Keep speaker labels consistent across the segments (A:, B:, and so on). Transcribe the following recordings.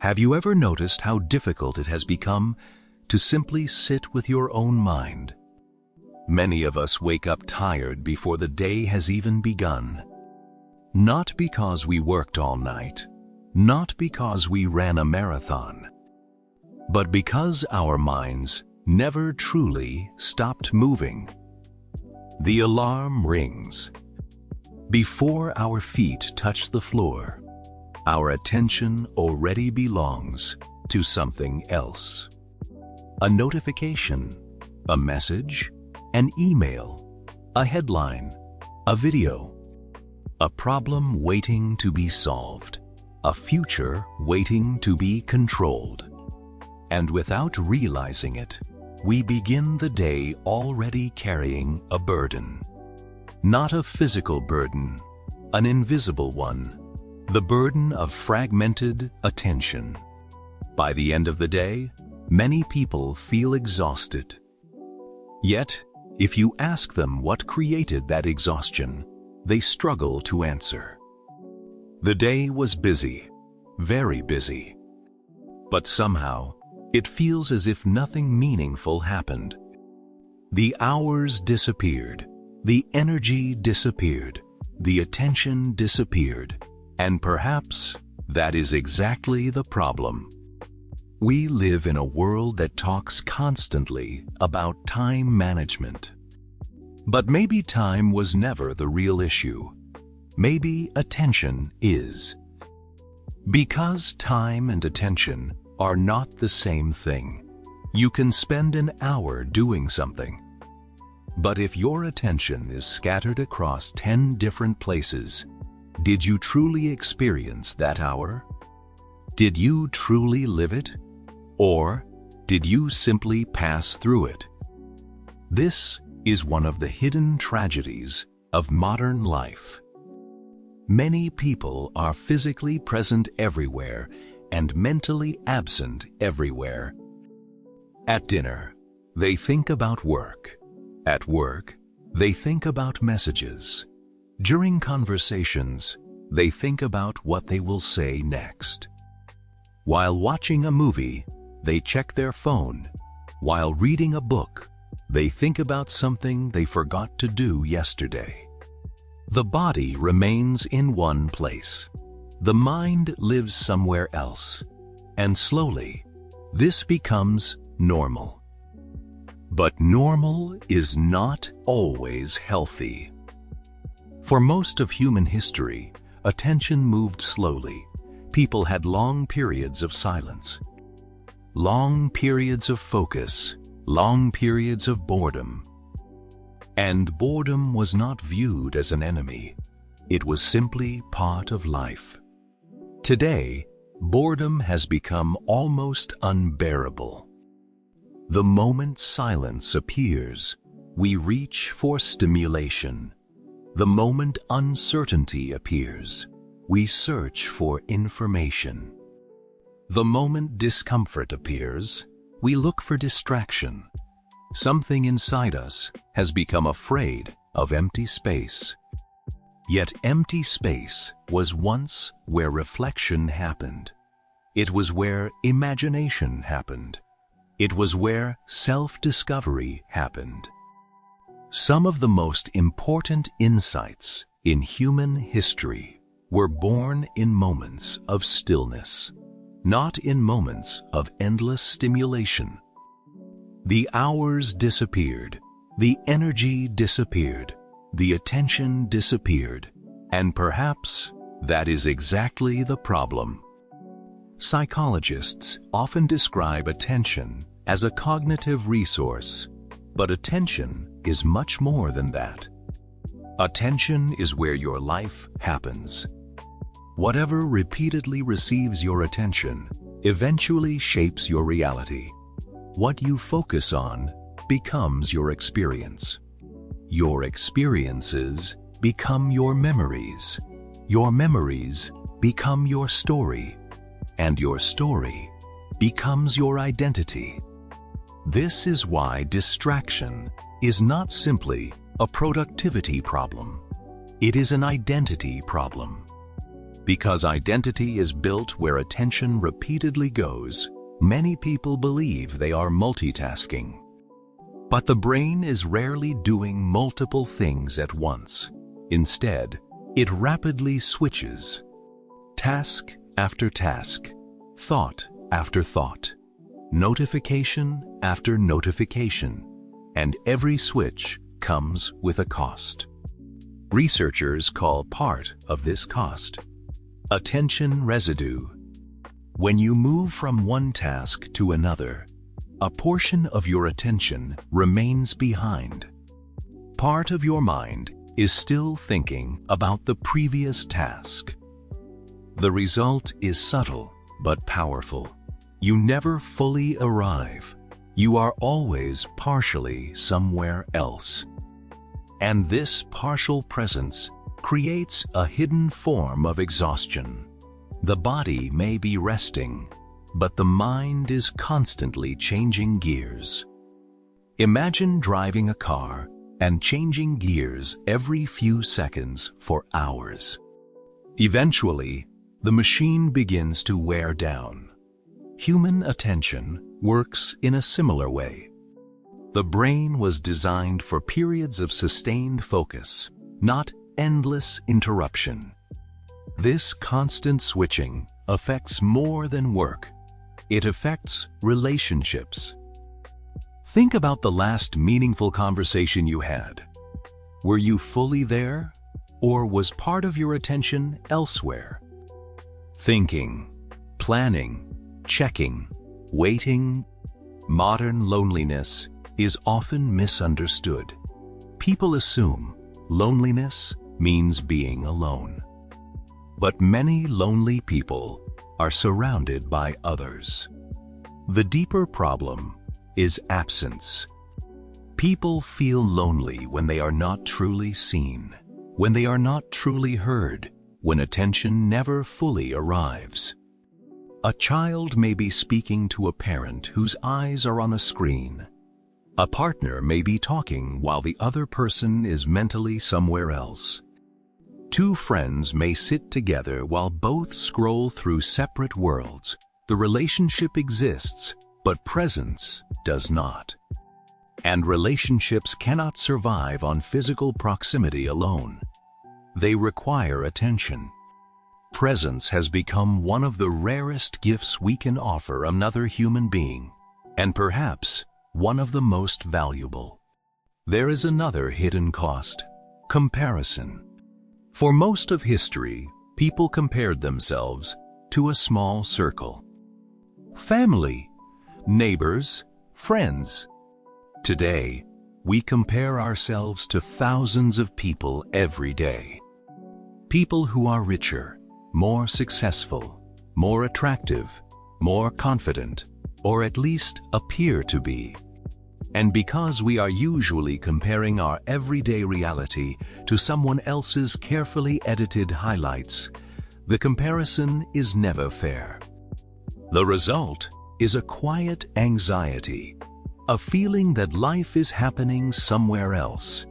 A: Have you ever noticed how difficult it has become to simply sit with your own mind? Many of us wake up tired before the day has even begun. Not because we worked all night, not because we ran a marathon, but because our minds never truly stopped moving. The alarm rings. Before our feet touch the floor, our attention already belongs to something else. A notification, a message, an email, a headline, a video, a problem waiting to be solved, a future waiting to be controlled. And without realizing it, we begin the day already carrying a burden. Not a physical burden, an invisible one, the burden of fragmented attention. By the end of the day, many people feel exhausted. Yet, if you ask them what created that exhaustion, they struggle to answer. The day was busy, very busy. But somehow, it feels as if nothing meaningful happened. The hours disappeared, the energy disappeared, the attention disappeared, and perhaps that is exactly the problem. We live in a world that talks constantly about time management. But maybe time was never the real issue. Maybe attention is. Because time and attention are not the same thing. You can spend an hour doing something. But if your attention is scattered across 10 different places, did you truly experience that hour? Did you truly live it? Or did you simply pass through it? This is one of the hidden tragedies of modern life. Many people are physically present everywhere and mentally absent everywhere. At dinner, they think about work. At work, they think about messages. During conversations, they think about what they will say next. While watching a movie, they check their phone. While reading a book, they think about something they forgot to do yesterday. The body remains in one place. The mind lives somewhere else. And slowly, this becomes normal. But normal is not always healthy. For most of human history, attention moved slowly. People had long periods of silence, long periods of focus, long periods of boredom. And boredom was not viewed as an enemy. It was simply part of life. Today, boredom has become almost unbearable. The moment silence appears, we reach for stimulation. The moment uncertainty appears, we search for information. The moment discomfort appears, we look for distraction. Something inside us has become afraid of empty space. Yet empty space was once where reflection happened. It was where imagination happened. It was where self-discovery happened. Some of the most important insights in human history were born in moments of stillness, not in moments of endless stimulation. The hours disappeared, the energy disappeared, the attention disappeared, and perhaps that is exactly the problem. Psychologists often describe attention as a cognitive resource, but attention is much more than that. Attention is where your life happens. Whatever repeatedly receives your attention eventually shapes your reality. What you focus on becomes your experience. Your experiences become your memories. Your memories become your story. And your story becomes your identity. This is why distraction is not simply a productivity problem. It is an identity problem. Because identity is built where attention repeatedly goes, many people believe they are multitasking. But the brain is rarely doing multiple things at once. Instead, it rapidly switches. Task after task, thought after thought, notification after notification, and every switch comes with a cost. Researchers call part of this cost attention residue. When you move from one task to another, a portion of your attention remains behind. Part of your mind is still thinking about the previous task. The result is subtle but powerful. You never fully arrive. You are always partially somewhere else. And this partial presence creates a hidden form of exhaustion. The body may be resting, but the mind is constantly changing gears. Imagine driving a car and changing gears every few seconds for hours. Eventually, the machine begins to wear down. Human attention works in a similar way. The brain was designed for periods of sustained focus, not endless interruption. This constant switching affects more than work. It affects relationships. Think about the last meaningful conversation you had. Were you fully there, or was part of your attention elsewhere? Thinking, planning, checking, waiting. Modern loneliness is often misunderstood. People assume loneliness means being alone. But many lonely people are surrounded by others. The deeper problem is absence. People feel lonely when they are not truly seen, when they are not truly heard, when attention never fully arrives. A child may be speaking to a parent whose eyes are on a screen. A partner may be talking while the other person is mentally somewhere else. Two friends may sit together while both scroll through separate worlds. The relationship exists, but presence does not. And relationships cannot survive on physical proximity alone. They require attention. Presence has become one of the rarest gifts we can offer another human being, and perhaps one of the most valuable. There is another hidden cost: comparison. For most of history, people compared themselves to a small circle. Family, neighbors, friends. Today, we compare ourselves to thousands of people every day. People who are richer, more successful, more attractive, more confident, or at least appear to be. And because we are usually comparing our everyday reality to someone else's carefully edited highlights, the comparison is never fair. The result is a quiet anxiety, a feeling that life is happening somewhere else,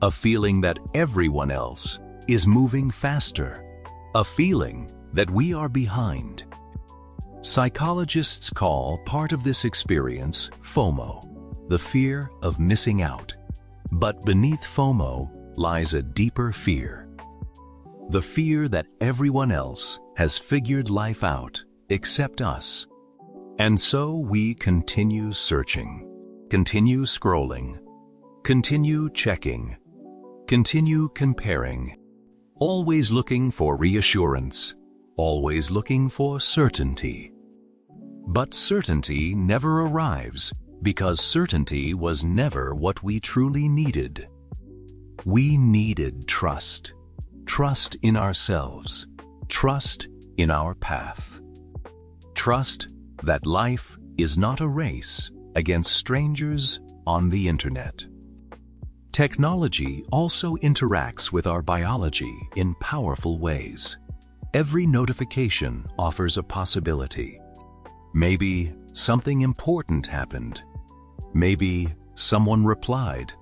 A: a feeling that everyone else is moving faster, a feeling that we are behind. Psychologists call part of this experience FOMO, the fear of missing out. But beneath FOMO lies a deeper fear. The fear that everyone else has figured life out except us. And so we continue searching, continue scrolling, continue checking, continue comparing, always looking for reassurance, always looking for certainty. But certainty never arrives because certainty was never what we truly needed. We needed trust, trust in ourselves, trust in our path, trust that life is not a race against strangers on the internet. Technology also interacts with our biology in powerful ways. Every notification offers a possibility. Maybe something important happened. Maybe someone replied.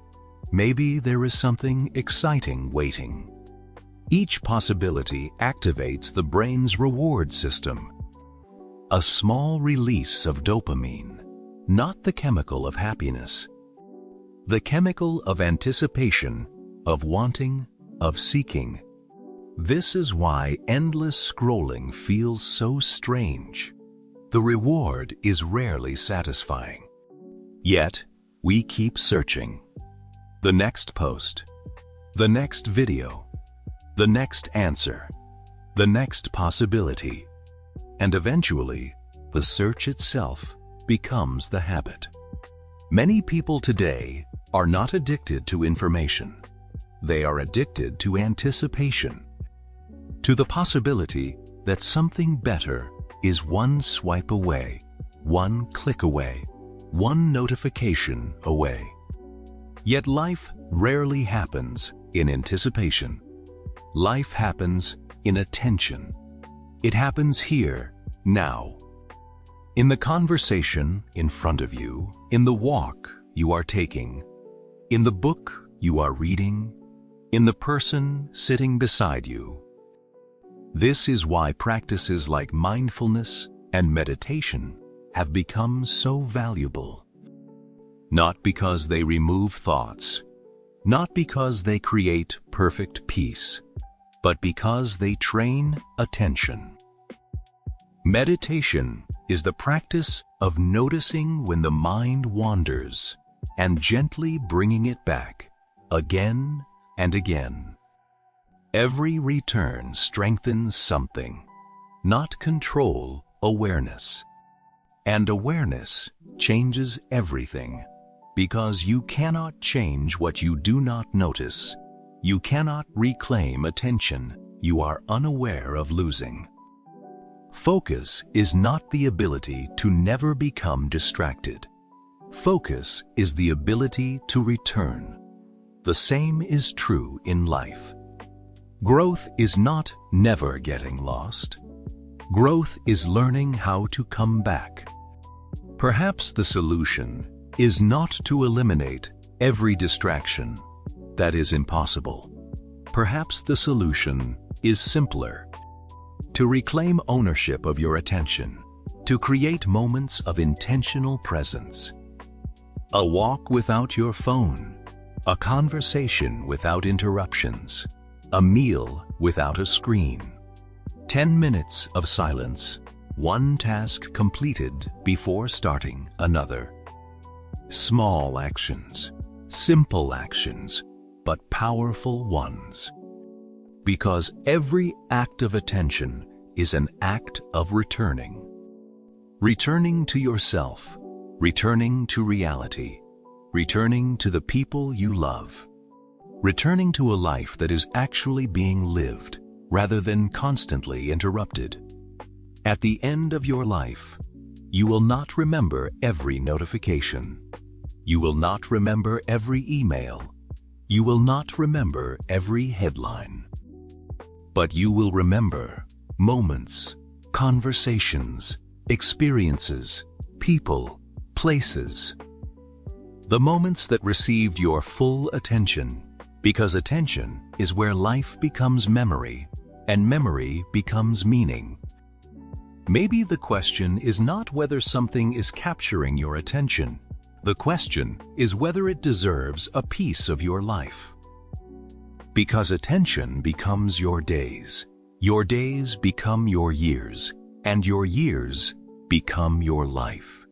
A: Maybe there is something exciting waiting. Each possibility activates the brain's reward system. A small release of dopamine, not the chemical of happiness. The chemical of anticipation, of wanting, of seeking. This is why endless scrolling feels so strange. The reward is rarely satisfying. Yet, we keep searching. The next post, the next video, the next answer, the next possibility, and eventually, the search itself becomes the habit. Many people today are not addicted to information. They are addicted to anticipation, to the possibility that something better is one swipe away, one click away, one notification away. Yet life rarely happens in anticipation. Life happens in attention. It happens here, now. In the conversation in front of you, in the walk you are taking, in the book you are reading, in the person sitting beside you. This is why practices like mindfulness and meditation have become so valuable. Not because they remove thoughts, not because they create perfect peace, but because they train attention. Meditation is the practice of noticing when the mind wanders and gently bringing it back again and again. Every return strengthens something, not control, awareness. And awareness changes everything, because you cannot change what you do not notice. You cannot reclaim attention you are unaware of losing. Focus is not the ability to never become distracted. Focus is the ability to return. The same is true in life. Growth is not never getting lost. Growth is learning how to come back. Perhaps the solution is not to eliminate every distraction. That is impossible. Perhaps the solution is simpler. To reclaim ownership of your attention, to create moments of intentional presence. A walk without your phone, a conversation without interruptions, a meal without a screen. 10 minutes of silence, one task completed before starting another. Small actions, simple actions, but powerful ones. Because every act of attention is an act of returning. Returning to yourself, returning to reality, returning to the people you love. Returning to a life that is actually being lived, rather than constantly interrupted. At the end of your life, you will not remember every notification. You will not remember every email. You will not remember every headline. But you will remember moments, conversations, experiences, people, places. The moments that received your full attention. Because attention is where life becomes memory, and memory becomes meaning. Maybe the question is not whether something is capturing your attention. The question is whether it deserves a piece of your life. Because attention becomes your days become your years, and your years become your life.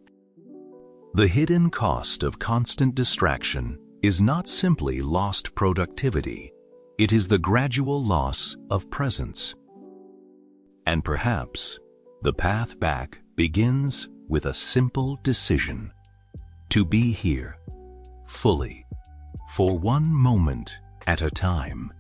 A: The hidden cost of constant distraction is not simply lost productivity, it is the gradual loss of presence. And perhaps the path back begins with a simple decision: to be here, fully, for one moment at a time.